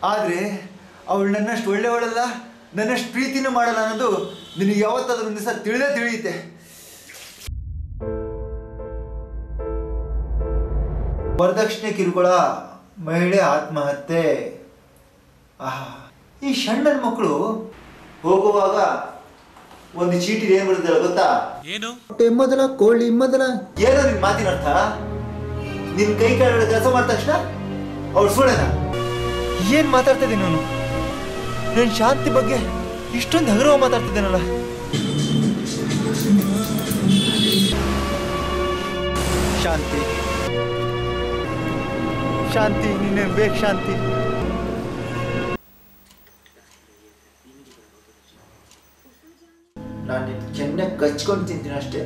ಆದರೆ ಅವಳು ನನ್ನಷ್ಟು ಒಳ್ಳೆಯವಳಲ್ಲ, ನನ್ನಷ್ಟು ಪ್ರೀತಿನೂ ಮಾಡಲ್ಲ ಅನ್ನೋದು ನಿನಗೆ ಯಾವತ್ತಾದ್ರೂ ಒಂದು ದಿವಸ ತಿಳಿಯುತ್ತೆ. ವರದಕ್ಷಿಣೆ ಕಿರುಕುಳ, ಮಹಿಳೆ ಆತ್ಮಹತ್ಯೆ. ಈ ಸಣ್ಣನ ಮಕ್ಕಳು ಹೋಗುವಾಗ ಒಂದು ಚೀಟಿ ಏನ್ ಬರುತ್ತಲ್ಲ ಗೊತ್ತಾ? ಏನು ಮೊದಲ ಕೋಳಿ ಮೊದಲ. ಏನೋ ನಿನ್ ಮಾತಿನ ಅರ್ಥ? ನಿನ್ ಕೈ ಕೆಳಗಡೆ ಕೆಲಸ ಮಾಡಿದ ತಕ್ಷಣ ಅವ್ರು ಸುಳ್ಳೇನ? ಏನ್ ಮಾತಾಡ್ತಾ ಇದ್ದೀನಿ ನಾನು? ನಾನು ಶಾಂತಿ ಬಗ್ಗೆ ಇಷ್ಟೊಂದು ಹಗುರವಾಗಿ ಮಾತಾಡ್ತಿದ್ದೇನಲ್ಲ. ಶಾಂತಿ ಶಾಂತಿ ನಿನ್ನೆ ಬೇಕು ಶಾಂತಿ. ನಾನು ಚೆನ್ನಾಗಿ ಕಚ್ಕೊಂಡು ತಿಂತೀನಿ ಅಷ್ಟೇ.